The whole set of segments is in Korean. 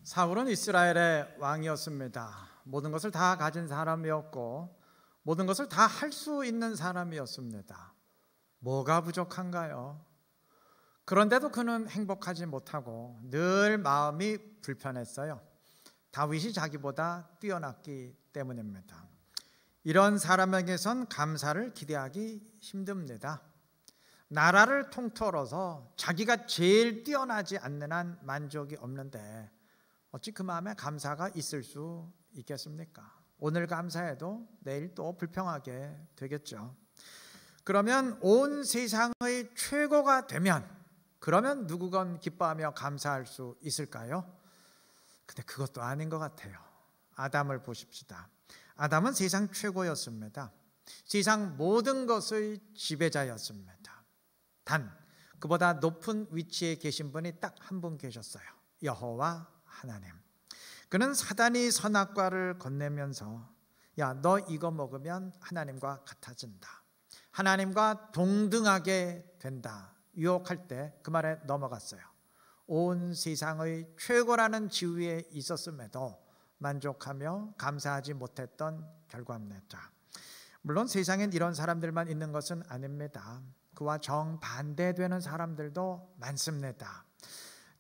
사울은 이스라엘의 왕이었습니다. 모든 것을 다 가진 사람이었고 모든 것을 다 할 수 있는 사람이었습니다. 뭐가 부족한가요? 그런데도 그는 행복하지 못하고 늘 마음이 불편했어요. 다윗이 자기보다 뛰어났기 때문입니다. 이런 사람에게선 감사를 기대하기 힘듭니다. 나라를 통틀어서 자기가 제일 뛰어나지 않는 한 만족이 없는데 어찌 그 마음에 감사가 있을 수 있겠습니까? 오늘 감사해도 내일 또 불평하게 되겠죠. 그러면 온 세상의 최고가 되면 그러면 누구건 기뻐하며 감사할 수 있을까요? 근데 그것도 아닌 것 같아요. 아담을 보십시다. 아담은 세상 최고였습니다. 세상 모든 것의 지배자였습니다. 단 그보다 높은 위치에 계신 분이 딱 한 분 계셨어요. 여호와 하나님. 그는 사단이 선악과를 건네면서 야, 너 이거 먹으면 하나님과 같아진다, 하나님과 동등하게 된다 유혹할 때 그 말에 넘어갔어요. 온 세상의 최고라는 지위에 있었음에도 만족하며 감사하지 못했던 결과입니다. 물론 세상엔 이런 사람들만 있는 것은 아닙니다. 그와 정반대되는 사람들도 많습니다.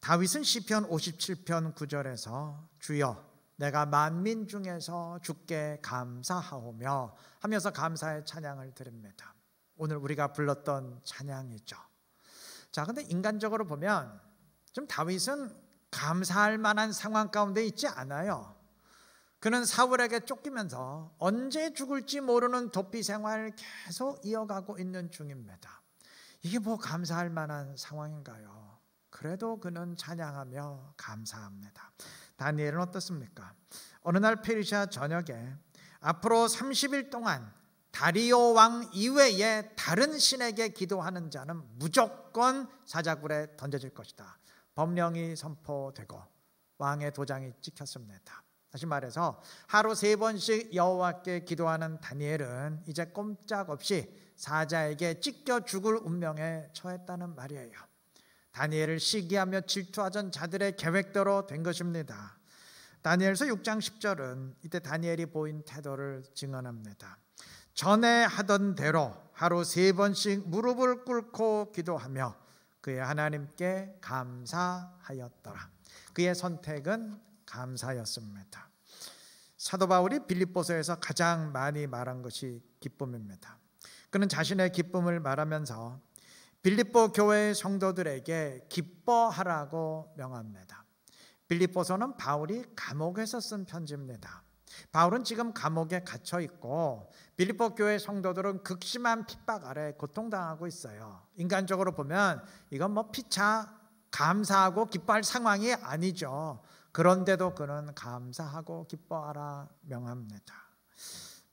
다윗은 시편 57편 9절에서 주여 내가 만민 중에서 주께 감사하오며 하면서 감사의 찬양을 드립니다. 오늘 우리가 불렀던 찬양이죠. 자, 근데 인간적으로 보면 좀 다윗은 감사할 만한 상황 가운데 있지 않아요. 그는 사울에게 쫓기면서 언제 죽을지 모르는 도피 생활을 계속 이어가고 있는 중입니다. 이게 뭐 감사할 만한 상황인가요? 그래도 그는 찬양하며 감사합니다. 다니엘은 어떻습니까? 어느 날 페르시아 전역에 앞으로 30일 동안 다리오 왕 이외에 다른 신에게 기도하는 자는 무조건 사자굴에 던져질 것이다. 법령이 선포되고 왕의 도장이 찍혔습니다. 다시 말해서 하루 3번씩 여호와께 기도하는 다니엘은 이제 꼼짝없이 사자에게 찢겨 죽을 운명에 처했다는 말이에요. 다니엘을 시기하며 질투하던 자들의 계획대로 된 것입니다. 다니엘서 6장 10절은 이때 다니엘이 보인 태도를 증언합니다. 전에 하던 대로 하루 3번씩 무릎을 꿇고 기도하며 그의 하나님께 감사하였더라. 그의 선택은 감사였습니다. 사도 바울이 빌립보서에서 가장 많이 말한 것이 기쁨입니다. 그는 자신의 기쁨을 말하면서 빌립보 교회의 성도들에게 기뻐하라고 명합니다. 빌립보서는 바울이 감옥에서 쓴 편지입니다. 바울은 지금 감옥에 갇혀 있고 빌립보 교회 성도들은 극심한 핍박 아래 고통당하고 있어요. 인간적으로 보면 이건 뭐 피차 감사하고 기뻐할 상황이 아니죠. 그런데도 그는 감사하고 기뻐하라 명합니다.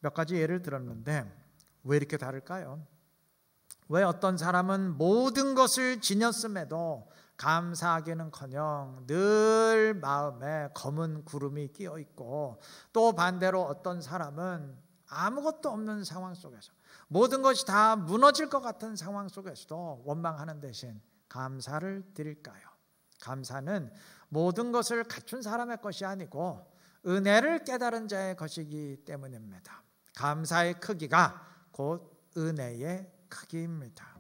몇 가지 예를 들었는데 왜 이렇게 다를까요? 왜 어떤 사람은 모든 것을 지녔음에도 감사하기는커녕 늘 마음에 검은 구름이 끼어 있고 또 반대로 어떤 사람은 아무것도 없는 상황 속에서 모든 것이 다 무너질 것 같은 상황 속에서도 원망하는 대신 감사를 드릴까요? 감사는 모든 것을 갖춘 사람의 것이 아니고 은혜를 깨달은 자의 것이기 때문입니다. 감사의 크기가 곧 은혜의 크기입니다.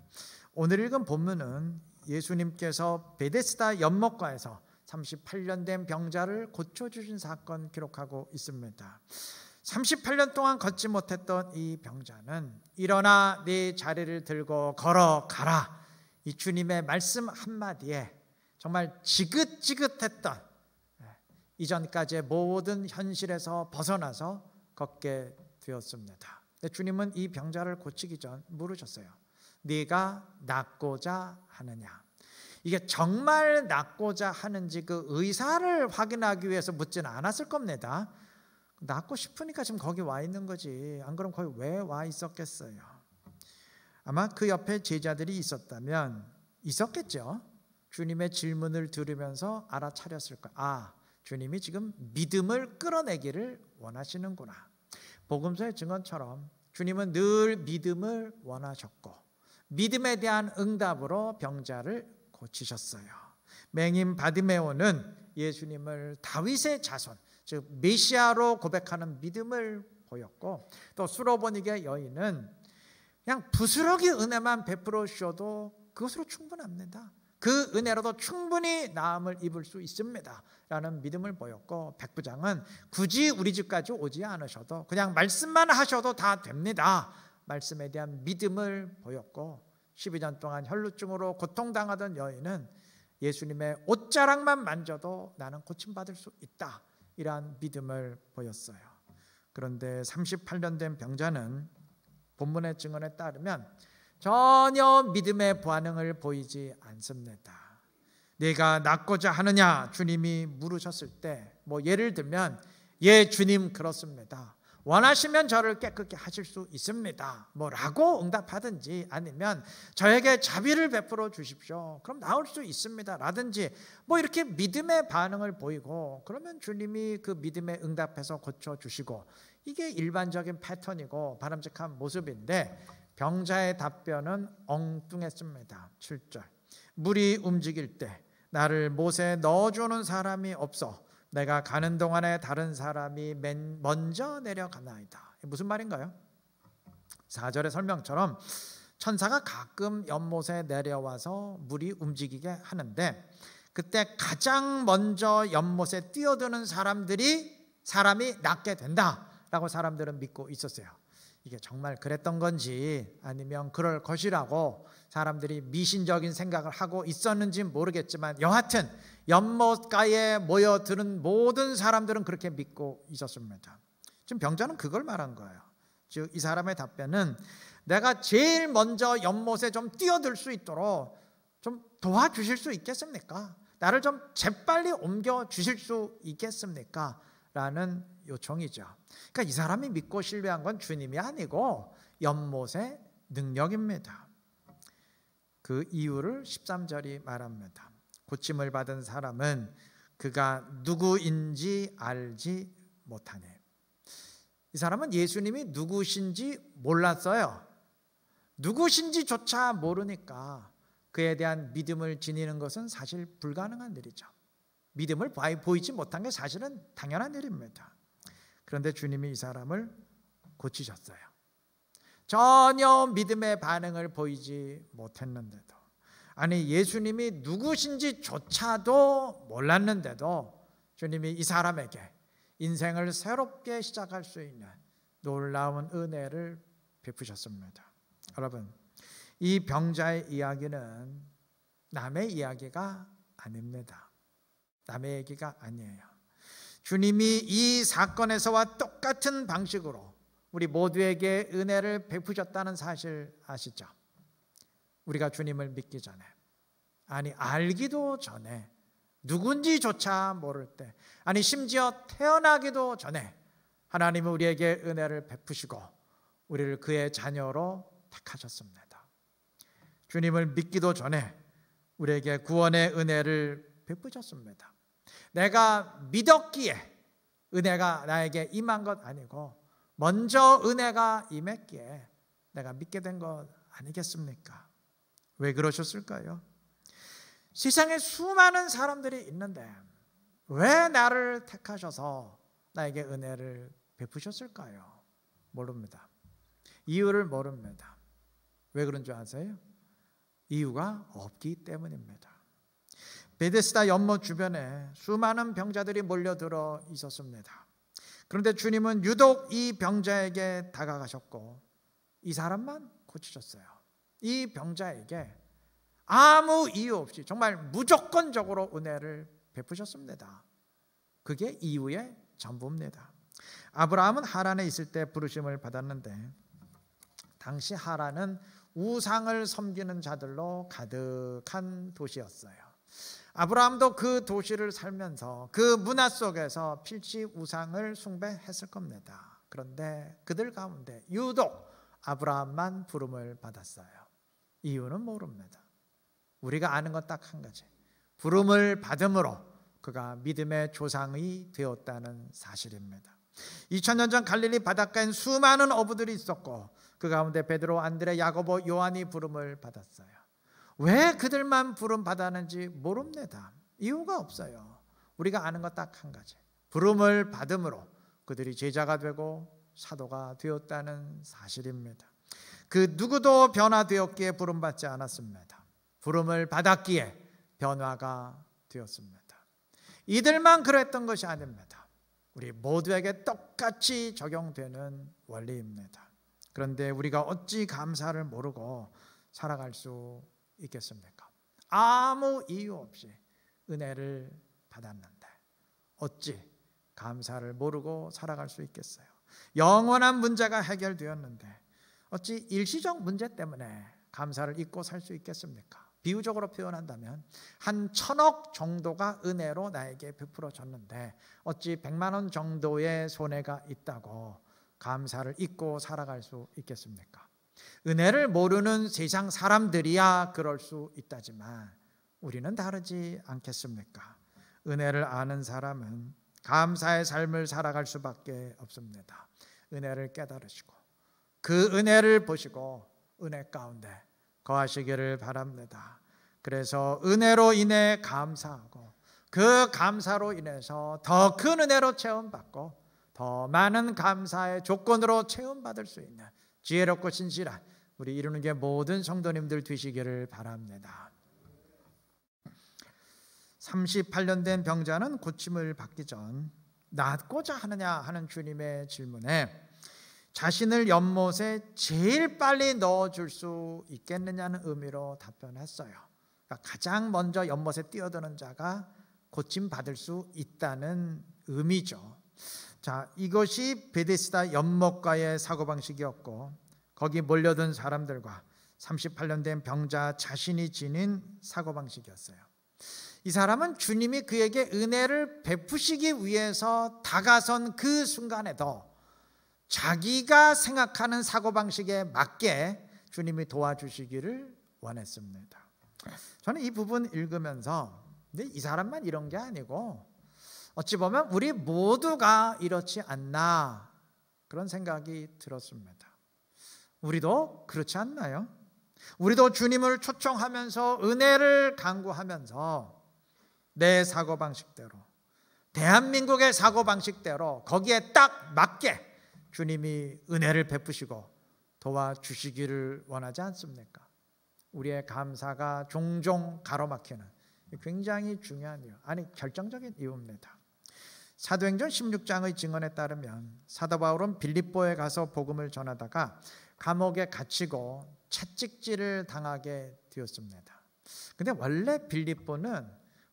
오늘 읽은 본문은 예수님께서 베데스다 연못가에서 38년 된 병자를 고쳐주신 사건 기록하고 있습니다. 38년 동안 걷지 못했던 이 병자는 일어나 네 자리를 들고 걸어가라, 이 주님의 말씀 한마디에 정말 지긋지긋했던 이전까지의 모든 현실에서 벗어나서 걷게 되었습니다. 주님은 이 병자를 고치기 전 물으셨어요. 네가 낫고자 하느냐? 이게 정말 낫고자 하는지 그 의사를 확인하기 위해서 묻지는 않았을 겁니다. 낫고 싶으니까 지금 거기 와 있는 거지. 안 그럼 거기 왜 와 있었겠어요? 아마 그 옆에 제자들이 있었겠죠. 주님의 질문을 들으면서 알아차렸을 거예요. 아, 주님이 지금 믿음을 끌어내기를 원하시는구나. 복음서의 증언처럼 주님은 늘 믿음을 원하셨고 믿음에 대한 응답으로 병자를 고치셨어요. 맹인 바디메오는 예수님을 다윗의 자손, 즉 메시아로 고백하는 믿음을 보였고, 또 수로보니게 여인은 그냥 부스러기 은혜만 베풀어 주셔도 그것으로 충분합니다. 그 은혜로도 충분히 나음을 입을 수 있습니다 라는 믿음을 보였고, 백부장은 굳이 우리 집까지 오지 않으셔도 그냥 말씀만 하셔도 다 됩니다, 말씀에 대한 믿음을 보였고, 12년 동안 혈루증으로 고통당하던 여인은 예수님의 옷자락만 만져도 나는 고침받을 수 있다, 이러한 믿음을 보였어요. 그런데 38년 된 병자는 본문의 증언에 따르면 전혀 믿음의 반응을 보이지 않습니다. 네가 낫고자 하느냐 주님이 물으셨을 때 예를 들면 예 주님 그렇습니다, 원하시면 저를 깨끗게 하실 수 있습니다 라고 응답하든지, 아니면 저에게 자비를 베풀어 주십시오 그럼 나을 수 있습니다 라든지 이렇게 믿음의 반응을 보이고, 그러면 주님이 그 믿음에 응답해서 고쳐주시고, 이게 일반적인 패턴이고 바람직한 모습인데, 병자의 답변은 엉뚱했습니다. 7절, 물이 움직일 때 나를 못에 넣어주는 사람이 없어 내가 가는 동안에 다른 사람이 먼저 내려가나이다. 무슨 말인가요? 4절의 설명처럼 천사가 가끔 연못에 내려와서 물이 움직이게 하는데, 그때 가장 먼저 연못에 뛰어드는 사람이 낫게 된다라고 사람들은 믿고 있었어요. 이게 정말 그랬던 건지 아니면 그럴 것이라고 사람들이 미신적인 생각을 하고 있었는지 모르겠지만, 여하튼 연못가에 모여드는 모든 사람들은 그렇게 믿고 있었습니다. 지금 병자는 그걸 말한 거예요. 즉 이 사람의 답변은 내가 제일 먼저 연못에 좀 뛰어들 수 있도록 좀 도와주실 수 있겠습니까? 나를 좀 재빨리 옮겨 주실 수 있겠습니까? 라는 요청이죠. 그러니까 이 사람이 믿고 신뢰한 건 주님이 아니고 연못의 능력입니다. 그 이유를 13절이 말합니다. 고침을 받은 사람은 그가 누구인지 알지 못하네. 이 사람은 예수님이 누구신지 몰랐어요. 누구신지조차 모르니까 그에 대한 믿음을 지니는 것은 사실 불가능한 일이죠. 믿음을 보이지 못한 게 사실은 당연한 일입니다. 그런데 주님이 이 사람을 고치셨어요. 전혀 믿음의 반응을 보이지 못했는데도, 아니 예수님이 누구신지조차도 몰랐는데도 주님이 이 사람에게 인생을 새롭게 시작할 수 있는 놀라운 은혜를 베푸셨습니다. 여러분, 이 병자의 이야기는 남의 이야기가 아닙니다. 남의 얘기가 아니에요. 주님이 이 사건에서와 똑같은 방식으로 우리 모두에게 은혜를 베푸셨다는 사실 아시죠? 우리가 주님을 믿기 전에, 아니 알기도 전에, 누군지조차 모를 때, 아니 심지어 태어나기도 전에 하나님은 우리에게 은혜를 베푸시고 우리를 그의 자녀로 택하셨습니다. 주님을 믿기도 전에 우리에게 구원의 은혜를 베푸셨습니다. 내가 믿었기에 은혜가 나에게 임한 것 아니고 먼저 은혜가 임했기에 내가 믿게 된 것 아니겠습니까? 왜 그러셨을까요? 세상에 수많은 사람들이 있는데 왜 나를 택하셔서 나에게 은혜를 베푸셨을까요? 모릅니다. 이유를 모릅니다. 왜 그런 줄 아세요? 이유가 없기 때문입니다. 베데스다 연못 주변에 수많은 병자들이 몰려들어 있었습니다. 그런데 주님은 유독 이 병자에게 다가가셨고 이 사람만 고치셨어요. 이 병자에게 아무 이유 없이 정말 무조건적으로 은혜를 베푸셨습니다. 그게 이유의 전부입니다. 아브라함은 하란에 있을 때 부르심을 받았는데 당시 하란은 우상을 섬기는 자들로 가득한 도시였어요. 아브라함도 그 도시를 살면서 그 문화 속에서 필시 우상을 숭배했을 겁니다. 그런데 그들 가운데 유독 아브라함만 부름을 받았어요. 이유는 모릅니다. 우리가 아는 건 딱 한 가지, 부름을 받음으로 그가 믿음의 조상이 되었다는 사실입니다. 2000년 전 갈릴리 바닷가엔 수많은 어부들이 있었고 그 가운데 베드로, 안드레, 야고보, 요한이 부름을 받았어요. 왜 그들만 부름 받았는지 모릅니다. 이유가 없어요. 우리가 아는 것 딱 한 가지. 부름을 받음으로 그들이 제자가 되고 사도가 되었다는 사실입니다. 그 누구도 변화되었기에 부름받지 않았습니다. 부름을 받았기에 변화가 되었습니다. 이들만 그랬던 것이 아닙니다. 우리 모두에게 똑같이 적용되는 원리입니다. 그런데 우리가 어찌 감사를 모르고 살아갈 수 있겠습니까? 아무 이유 없이 은혜를 받았는데 어찌 감사를 모르고 살아갈 수 있겠어요? 영원한 문제가 해결되었는데 어찌 일시적 문제 때문에 감사를 잊고 살 수 있겠습니까? 비유적으로 표현한다면 한 1,000억 정도가 은혜로 나에게 베풀어졌는데 어찌 100만 원 정도의 손해가 있다고 감사를 잊고 살아갈 수 있겠습니까? 은혜를 모르는 세상 사람들이야 그럴 수 있다지만 우리는 다르지 않겠습니까? 은혜를 아는 사람은 감사의 삶을 살아갈 수밖에 없습니다. 은혜를 깨달으시고 그 은혜를 보시고 은혜 가운데 거하시기를 바랍니다. 그래서 은혜로 인해 감사하고 그 감사로 인해서 더 큰 은혜로 체험받고 더 많은 감사의 조건으로 체험받을 수 있는 지혜롭고 신실한 우리 이루는 게 모든 성도님들 되시기를 바랍니다. 38년 된 병자는 고침을 받기 전 낫고자 하느냐 하는 주님의 질문에 자신을 연못에 제일 빨리 넣어줄 수 있겠느냐는 의미로 답변했어요. 그러니까 가장 먼저 연못에 뛰어드는 자가 고침받을 수 있다는 의미죠. 자, 이것이 베데스다 연못가의 사고방식이었고 거기 몰려든 사람들과 38년 된 병자 자신이 지닌 사고방식이었어요. 이 사람은 주님이 그에게 은혜를 베푸시기 위해서 다가선 그 순간에도 자기가 생각하는 사고방식에 맞게 주님이 도와주시기를 원했습니다. 저는 이 부분 읽으면서 근데 이 사람만 이런 게 아니고 어찌 보면 우리 모두가 이렇지 않나 그런 생각이 들었습니다. 우리도 그렇지 않나요? 우리도 주님을 초청하면서 은혜를 간구하면서 내 사고방식대로 대한민국의 사고방식대로 거기에 딱 맞게 주님이 은혜를 베푸시고 도와주시기를 원하지 않습니까? 우리의 감사가 종종 가로막히는 굉장히 중요한 이유, 아니 결정적인 이유입니다. 사도행전 16장의 증언에 따르면 사도 바울은 빌립보에 가서 복음을 전하다가 감옥에 갇히고 채찍질을 당하게 되었습니다. 근데 원래 빌립보는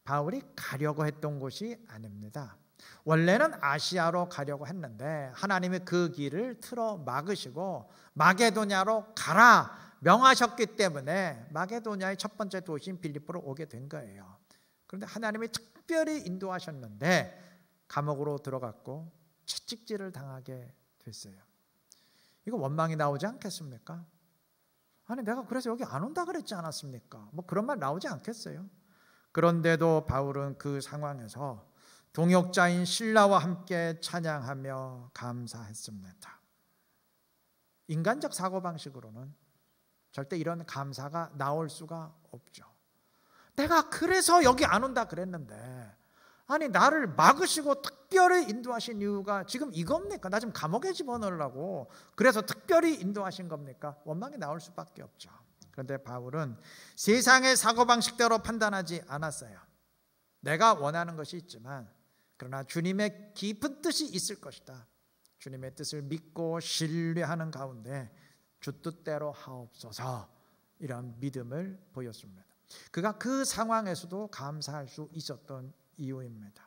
바울이 가려고 했던 곳이 아닙니다. 원래는 아시아로 가려고 했는데 하나님이 그 길을 틀어 막으시고 마게도냐로 가라 명하셨기 때문에 마게도냐의 첫 번째 도시인 빌립보로 오게 된 거예요. 그런데 하나님이 특별히 인도하셨는데 감옥으로 들어갔고 채찍질을 당하게 됐어요. 이거 원망이 나오지 않겠습니까? 아니 내가 그래서 여기 안 온다 그랬지 않았습니까? 뭐 그런 말 나오지 않겠어요? 그런데도 바울은 그 상황에서 동역자인 실라와 함께 찬양하며 감사했습니다. 인간적 사고방식으로는 절대 이런 감사가 나올 수가 없죠. 내가 그래서 여기 안 온다 그랬는데 아니 나를 막으시고 특별히 인도하신 이유가 지금 이겁니까? 나 지금 감옥에 집어넣으려고 그래서 특별히 인도하신 겁니까? 원망이 나올 수밖에 없죠. 그런데 바울은 세상의 사고방식대로 판단하지 않았어요. 내가 원하는 것이 있지만 그러나 주님의 깊은 뜻이 있을 것이다. 주님의 뜻을 믿고 신뢰하는 가운데 주 뜻대로 하옵소서 이런 믿음을 보였습니다. 그가 그 상황에서도 감사할 수 있었던 이유입니다.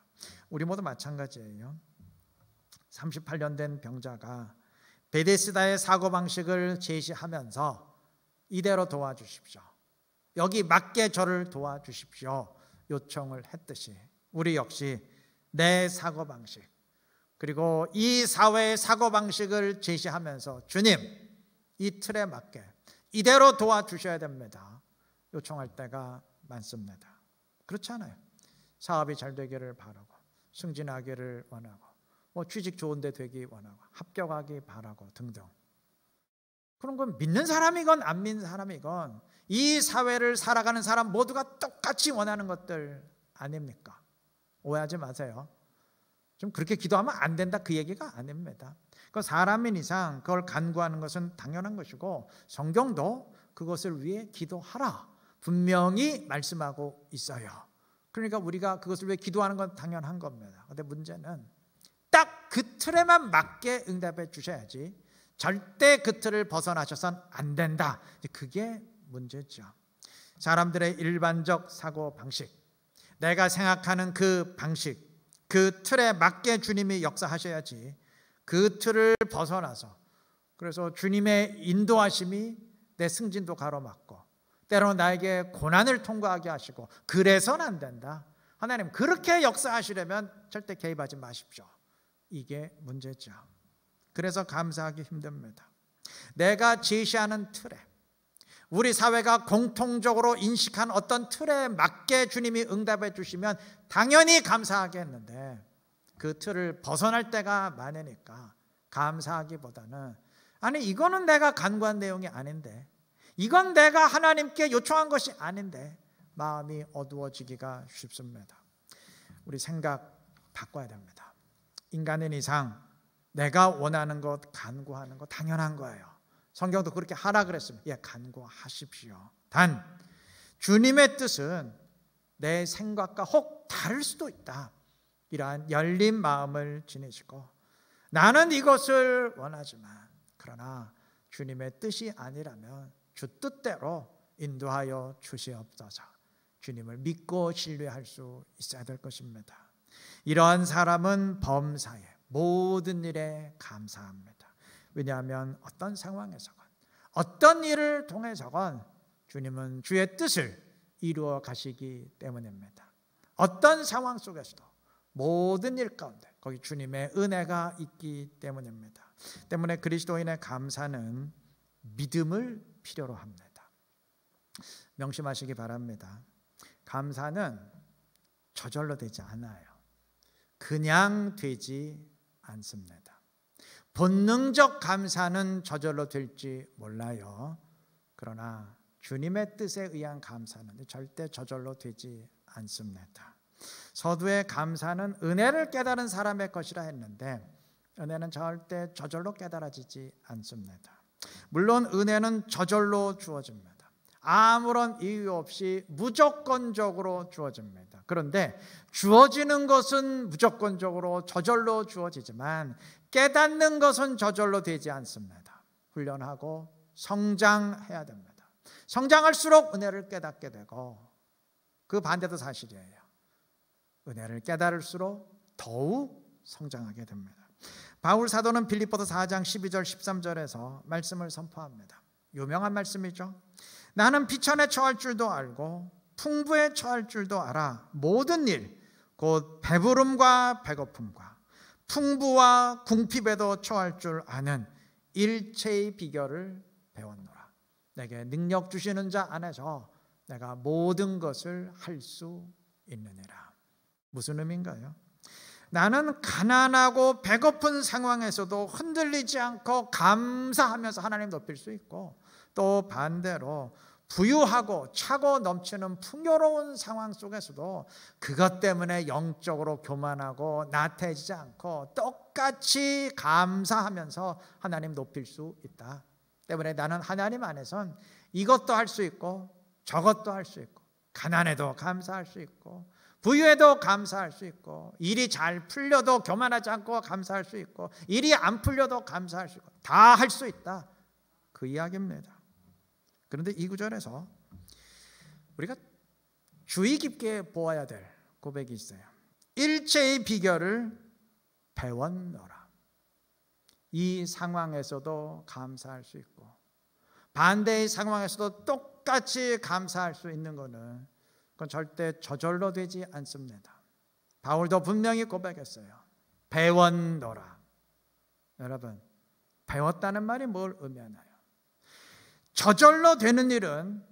우리 모두 마찬가지예요. 38년 된 병자가 베데스다의 사고방식을 제시하면서 이대로 도와주십시오. 여기 맞게 저를 도와주십시오. 요청을 했듯이 우리 역시 내 사고방식 그리고 이 사회의 사고방식을 제시하면서 주님 이 틀에 맞게 이대로 도와주셔야 됩니다. 요청할 때가 많습니다. 그렇지 않아요? 사업이 잘 되기를 바라고 승진하기를 원하고 뭐 취직 좋은 데 되기 원하고 합격하기 바라고 등등. 그런 건 믿는 사람이건 안 믿는 사람이건 이 사회를 살아가는 사람 모두가 똑같이 원하는 것들 아닙니까? 오해하지 마세요. 좀 그렇게 기도하면 안 된다 그 얘기가 아닙니다. 그 사람인 이상 그걸 간구하는 것은 당연한 것이고 성경도 그것을 위해 기도하라 분명히 말씀하고 있어요. 그러니까 우리가 그것을 위해 기도하는 건 당연한 겁니다. 그런데 문제는 딱 그 틀에만 맞게 응답해 주셔야지 절대 그 틀을 벗어나셔선 안 된다. 그게 문제죠. 사람들의 일반적 사고 방식, 내가 생각하는 그 방식, 그 틀에 맞게 주님이 역사하셔야지 그 틀을 벗어나서 그래서 주님의 인도하심이 내 승진도 가로막고 때로는 나에게 고난을 통과하게 하시고 그래서는 안 된다. 하나님 그렇게 역사하시려면 절대 개입하지 마십시오. 이게 문제죠. 그래서 감사하기 힘듭니다. 내가 제시하는 틀에 우리 사회가 공통적으로 인식한 어떤 틀에 맞게 주님이 응답해 주시면 당연히 감사하겠는데 그 틀을 벗어날 때가 많으니까 감사하기보다는 아니 이거는 내가 간구한 내용이 아닌데 이건 내가 하나님께 요청한 것이 아닌데 마음이 어두워지기가 쉽습니다. 우리 생각 바꿔야 됩니다. 인간인 이상 내가 원하는 것 간구하는 것 당연한 거예요. 성경도 그렇게 하라 그랬습니다. 예, 간구하십시오. 단 주님의 뜻은 내 생각과 혹 다를 수도 있다. 이러한 열린 마음을 지니시고 나는 이것을 원하지만 그러나 주님의 뜻이 아니라면 주 뜻대로 인도하여 주시옵소서. 주님을 믿고 신뢰할 수 있어야 될 것입니다. 이러한 사람은 범사에 모든 일에 감사합니다. 왜냐하면 어떤 상황에서건 어떤 일을 통해서건 주님은 주의 뜻을 이루어 가시기 때문입니다. 어떤 상황 속에서도 모든 일 가운데 거기 주님의 은혜가 있기 때문입니다. 때문에 그리스도인의 감사는 믿음을 필요로 합니다. 명심하시기 바랍니다. 감사는 저절로 되지 않아요. 그냥 되지 않습니다. 본능적 감사는 저절로 될지 몰라요. 그러나 주님의 뜻에 의한 감사는 절대 저절로 되지 않습니다. 서두에 감사는 은혜를 깨달은 사람의 것이라 했는데 은혜는 절대 저절로 깨달아지지 않습니다. 물론 은혜는 저절로 주어집니다. 아무런 이유 없이 무조건적으로 주어집니다. 그런데 주어지는 것은 무조건적으로 저절로 주어지지만 깨닫는 것은 저절로 되지 않습니다. 훈련하고 성장해야 됩니다. 성장할수록 은혜를 깨닫게 되고 그 반대도 사실이에요. 은혜를 깨달을수록 더욱 성장하게 됩니다. 바울 사도는 빌립보서 4장 12절 13절에서 말씀을 선포합니다. 유명한 말씀이죠. 나는 비천에 처할 줄도 알고 풍부에 처할 줄도 알아. 모든 일 곧 배부름과 배고픔과 풍부와 궁핍에도 처할 줄 아는 일체의 비결을 배웠노라. 내게 능력 주시는 자 안에서 내가 모든 것을 할 수 있느니라. 무슨 의미인가요? 나는 가난하고 배고픈 상황에서도 흔들리지 않고 감사하면서 하나님 높일 수 있고 또 반대로 부유하고 차고 넘치는 풍요로운 상황 속에서도 그것 때문에 영적으로 교만하고 나태해지지 않고 똑같이 감사하면서 하나님 높일 수 있다. 때문에 나는 하나님 안에선 이것도 할 수 있고 저것도 할 수 있고 가난해도 감사할 수 있고 부유해도 감사할 수 있고 일이 잘 풀려도 교만하지 않고 감사할 수 있고 일이 안 풀려도 감사할 수 있고 다 할 수 있다. 그 이야기입니다. 그런데 이 구절에서 우리가 주의 깊게 보아야 될 고백이 있어요. 일체의 비결을 배웠노라. 이 상황에서도 감사할 수 있고 반대의 상황에서도 똑같이 감사할 수 있는 것은 그건 절대 저절로 되지 않습니다. 바울도 분명히 고백했어요. 배웠노라. 여러분, 배웠다는 말이 뭘 의미하나요? 저절로 되는 일은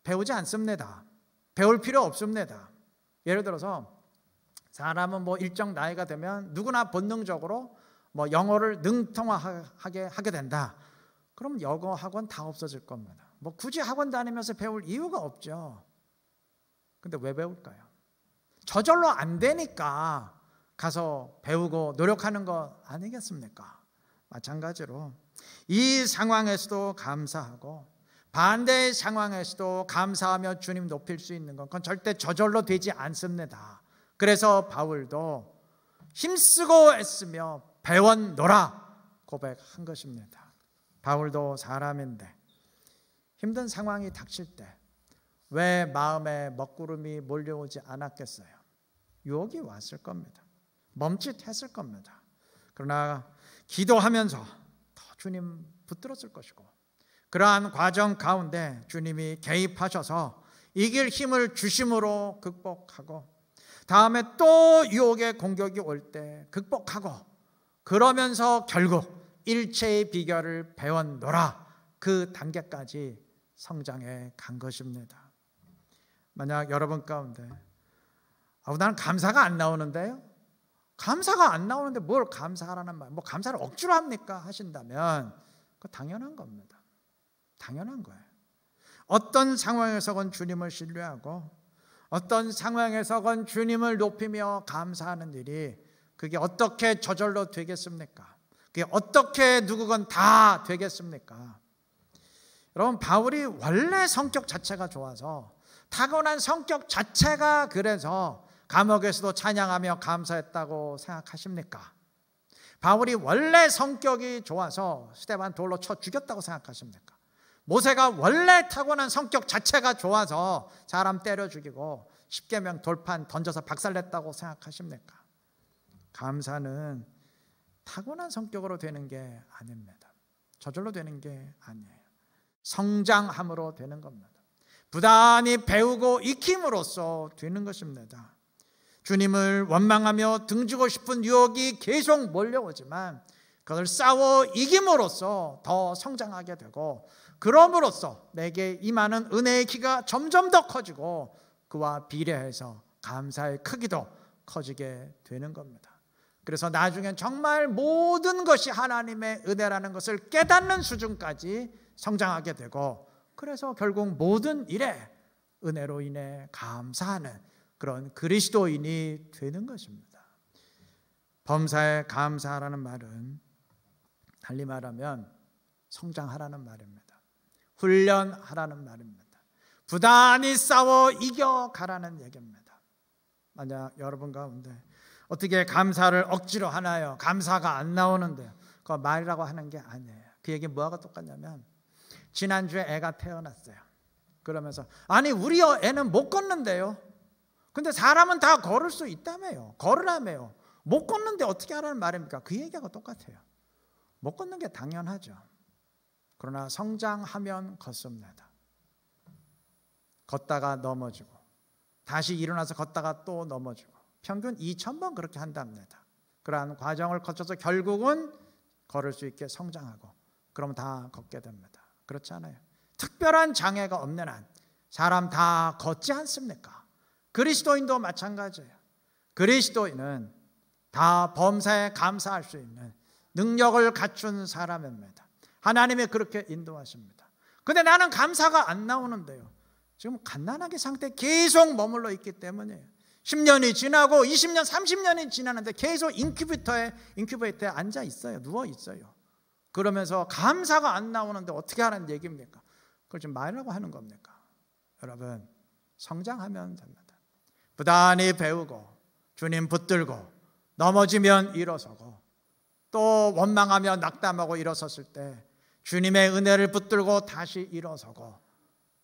배우지 않습니다. 배울 필요 없습니다. 예를 들어서 사람은 일정 나이가 되면 누구나 본능적으로 영어를 능통하게 하게 된다. 그럼 영어 학원 다 없어질 겁니다. 굳이 학원 다니면서 배울 이유가 없죠. 근데 왜 배울까요? 저절로 안 되니까 가서 배우고 노력하는 거 아니겠습니까? 마찬가지로 이 상황에서도 감사하고 반대의 상황에서도 감사하며 주님 높일 수 있는 건 그건 절대 저절로 되지 않습니다. 그래서 바울도 힘쓰고 애쓰며 배웠노라 고백한 것입니다. 바울도 사람인데 힘든 상황이 닥칠 때 왜 마음에 먹구름이 몰려오지 않았겠어요? 유혹이 왔을 겁니다. 멈칫했을 겁니다. 그러나 기도하면서 더 주님 붙들었을 것이고 그러한 과정 가운데 주님이 개입하셔서 이길 힘을 주심으로 극복하고 다음에 또 유혹의 공격이 올 때 극복하고 그러면서 결국 일체의 비결을 배웠노라 그 단계까지 성장해 간 것입니다. 만약 여러분 가운데 나는 감사가 안 나오는데요? 감사가 안 나오는데 뭘 감사하라는 말, 뭐 감사를 억지로 합니까? 하신다면 그거 당연한 겁니다. 당연한 거예요. 어떤 상황에서건 주님을 신뢰하고 어떤 상황에서건 주님을 높이며 감사하는 일이 그게 어떻게 저절로 되겠습니까? 그게 어떻게 누구건 다 되겠습니까? 여러분 바울이 원래 성격 자체가 좋아서 타고난 성격 자체가 그래서 감옥에서도 찬양하며 감사했다고 생각하십니까? 바울이 원래 성격이 좋아서 스데반 돌로 쳐 죽였다고 생각하십니까? 모세가 원래 타고난 성격 자체가 좋아서 사람 때려 죽이고 십계명 돌판 던져서 박살냈다고 생각하십니까? 감사는 타고난 성격으로 되는 게 아닙니다. 저절로 되는 게 아니에요. 성장함으로 되는 겁니다. 부단히 배우고 익힘으로써 되는 것입니다. 주님을 원망하며 등지고 싶은 유혹이 계속 몰려오지만 그것을 싸워 이김으로써 더 성장하게 되고 그럼으로써 내게 임하는 은혜의 키가 점점 더 커지고 그와 비례해서 감사의 크기도 커지게 되는 겁니다. 그래서 나중엔 정말 모든 것이 하나님의 은혜라는 것을 깨닫는 수준까지 성장하게 되고 그래서 결국 모든 일에 은혜로 인해 감사하는 그런 그리스도인이 되는 것입니다. 범사에 감사하라는 말은 달리 말하면 성장하라는 말입니다. 훈련하라는 말입니다. 부단히 싸워 이겨가라는 얘기입니다. 만약 여러분 가운데 어떻게 감사를 억지로 하나요? 감사가 안 나오는데요. 그거 말이라고 하는 게 아니에요. 그 얘기 뭐하고 똑같냐면 지난주에 애가 태어났어요. 그러면서 아니 우리 애는 못 걷는데요. 근데 사람은 다 걸을 수 있다며요. 걸으라며요. 못 걷는데 어떻게 하라는 말입니까? 그 얘기하고 똑같아요. 못 걷는 게 당연하죠. 그러나 성장하면 걷습니다. 걷다가 넘어지고 다시 일어나서 걷다가 또 넘어지고 평균 2000번 그렇게 한답니다. 그러한 과정을 거쳐서 결국은 걸을 수 있게 성장하고 그러면 다 걷게 됩니다. 그렇지 않아요? 특별한 장애가 없는 한 사람 다 걷지 않습니까? 그리스도인도 마찬가지예요. 그리스도인은 다 범사에 감사할 수 있는 능력을 갖춘 사람입니다. 하나님이 그렇게 인도하십니다. 근데 나는 감사가 안 나오는데요. 지금 갓난아기 상태에 계속 머물러 있기 때문이에요. 10년이 지나고 20년, 30년이 지나는데 계속 인큐베이터에 앉아 있어요. 누워 있어요. 그러면서 감사가 안 나오는데 어떻게 하라는 얘기입니까? 그걸 지금 말이라고 하는 겁니까? 여러분, 성장하면 됩니다. 부단히 배우고 주님 붙들고 넘어지면 일어서고 또 원망하며 낙담하고 일어섰을 때 주님의 은혜를 붙들고 다시 일어서고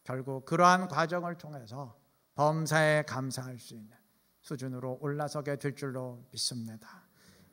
결국 그러한 과정을 통해서 범사에 감사할 수 있는 수준으로 올라서게 될 줄로 믿습니다.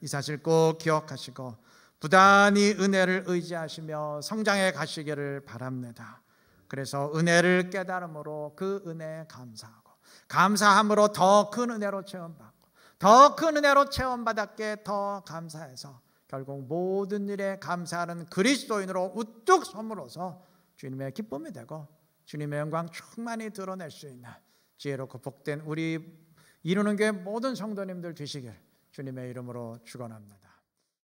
이 사실 꼭 기억하시고 부단히 은혜를 의지하시며 성장해 가시기를 바랍니다. 그래서 은혜를 깨달음으로 그 은혜에 감사하고 감사함으로 더 큰 은혜로 체험받고 더 큰 은혜로 체험받았기에 더 감사해서 결국 모든 일에 감사하는 그리스도인으로 우뚝 섬으로서 주님의 기쁨이 되고 주님의 영광 충만히 드러낼 수 있는 지혜롭고 복된 우리 이루는 교회 모든 성도님들 되시길 주님의 이름으로 축원합니다.